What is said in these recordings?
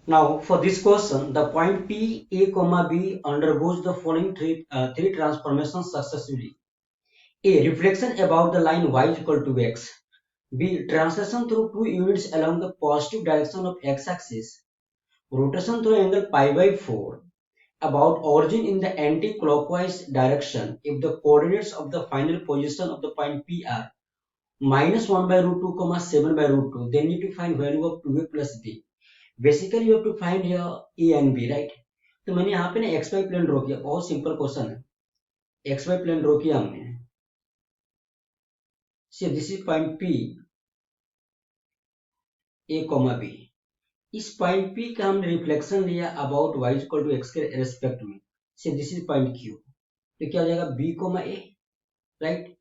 Now, for this question, the point P, A, comma B undergoes the following three transformations successively. A. Reflection about the line y is equal to x. B. Translation through two units along the positive direction of x-axis. Rotation through angle pi by 4. About origin in the anti-clockwise direction if the coordinates of the final position of the point P are minus 1 by root 2, comma 7 by root 2. Then need to find value of 2a plus b. Basically you have to find here A and B right. तो मैंने यहाँ पे ना x y plane draw किया, बहुत simple question है। X y plane draw किया हमने। See this is point P A comma B. इस पॉइंट पी का हमने रिफ्लेक्शन लिया about y equal to x के रेस्पेक्ट में। See this is point Q. तो क्या हो जाएगा बी कोमा ए राइट।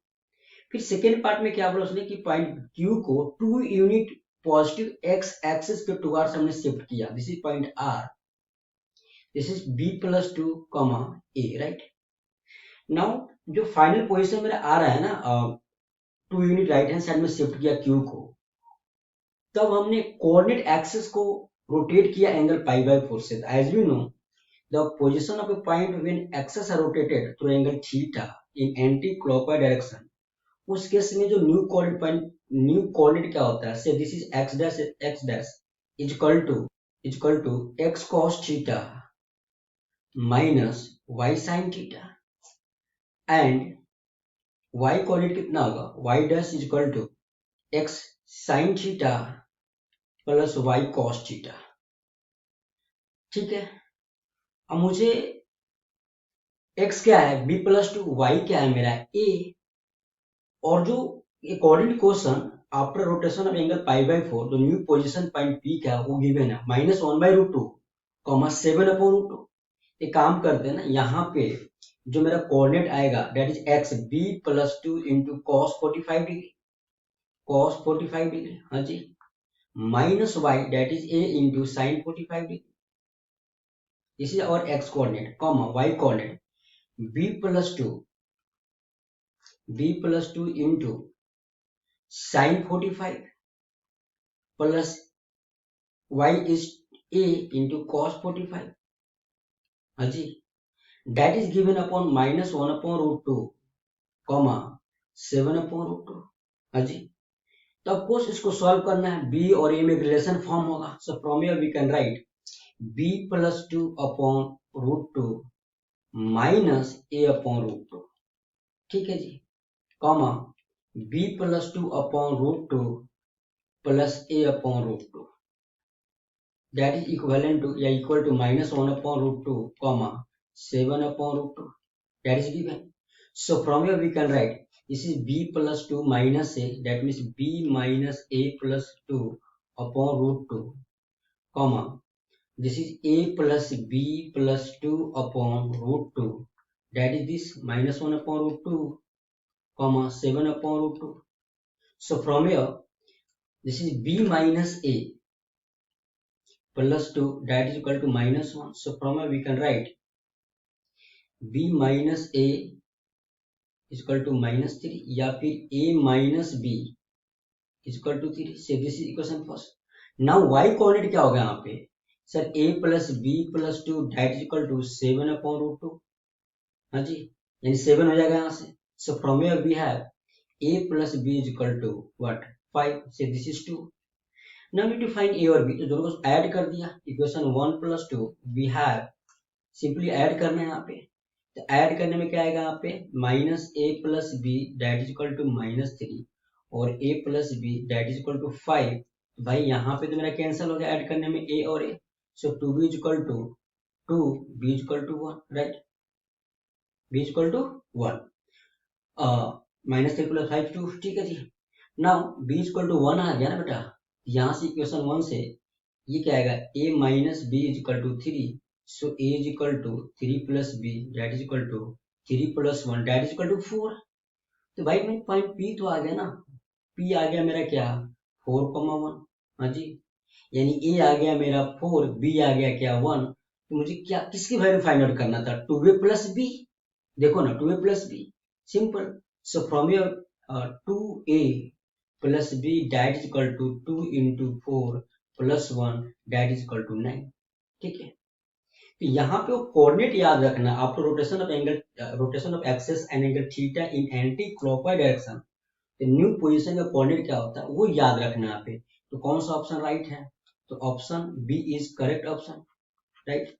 फिर सेकेंड पार्ट में क्या बोला उसने कि पॉइंट क्यू को two unit positive x axis के टुवार्ड्स हमने शिफ्ट किया। This is point R. This is B plus two comma A right. Now जो फाइनल पोजीशन मेरा आ रहा है ना, two unit right hand side में शिफ्ट किया क्यू को, तब हमने कोऑर्डिनेट एक्सिस को रोटेट किया एंगल पाई बाय 4 से। As we know the position of a point when axis are rotated through angle theta in anti clockwise direction, उस case में जो न्यू कोऑर्डिनेट क्या होता है, so this is x dash is equal to x cos theta minus y sin theta and y coordinate कितना होगा, y dash is equal to x sin theta plus y cos theta. ठीक है। अब मुझे x क्या है b plus to, y क्या है मेरा a, और जो according question after rotation of angle pi by 4 जो न्यू पोजीशन पॉइंट p का वो गिवन है minus 1 by root 2 comma 7 upon root 2। एक काम करते हैं ना, यहाँ पे जो मेरा कोऑर्डिनेट आएगा that is x b plus two into cos 45 degree, cos 45 degree, हाँ जी, minus y that is a into sine 45 degree. इसी और x coordinate comma y coordinate b plus two into sine 45 plus y is a into cos 45, हाँ जी, that is given upon minus 1 upon root 2 comma 7 upon root 2, हाँ जी। तो of course इसको solve करना है, b और a में एक रिलेशन फॉर्म होगा। So from here we can write b plus two upon root 2 minus a upon root 2, ठीक है जी, comma b plus two upon root 2 plus a upon root 2 that is equivalent to या equal to minus 1 upon root 2 comma 7 upon root 2, that is given. So from here we can write this is b plus 2 minus a, that means b minus a plus 2 upon root 2 comma this is a plus b plus 2 upon root 2, that is this minus 1 upon root 2 comma 7 upon root 2. So from here this is b minus a plus 2 that is equal to minus 1. So from here we can write b minus a equal to minus 3 या फिर a minus B equal to 3 so this is equation first. Now y coordinate क्या होगा यहाँ पे, sir a plus B plus two that is equal to 7 upon root 2, हाँ जी, यानी 7 हो जाएगा यहाँ से। So from here we have a plus B is equal to what 5 so this is 2। Now need to find a और b, तो दोनों को ऐड कर दिया, equation 1 plus 2 we have simply add करना है यहाँ पे। तो ऐड करने में क्या आएगा यहाँ पे minus A plus B that is equal to minus 3 और a plus B that is equal to 5। भाई यहाँ पे तो मेरा कैंसिल हो गया ऐड करने में a और a। So 2b is equal to 2, b is equal to 1 right, b is equal to 1, minus 3 plus 5 2, ठीक है जी। Now b is equal to 1 आ गया ना बेटा, यहाँ से इक्वेशन 1 से ये क्या आएगा a minus B is equal to 3, so a is equal to 3 plus b that is equal to 3 plus 1 that is equal to 4। तो भाई मेरे पॉइंट p तो आ गया ना, p आ गया मेरा क्या 4,1, हाँ जी, यानी a आ गया मेरा 4, b आ गया क्या 1। तो मुझे क्या किसकी वैल्यू फाइंड आउट करना था 2a प्लस b, देखो ना 2a plus b simple. So from your 2a plus b that is equal to 2 into 4 +1 that is equal to 9। ठीक है, तो यहाँ पे वो कोऑर्डिनेट याद रखना आपको, rotation of axis and angle theta in anti clockwise direction, new position का कोऑर्डिनेट क्या होता है वो याद रखना यहाँ पे। तो कौन सा ऑप्शन राइट है, तो option B is correct option, right.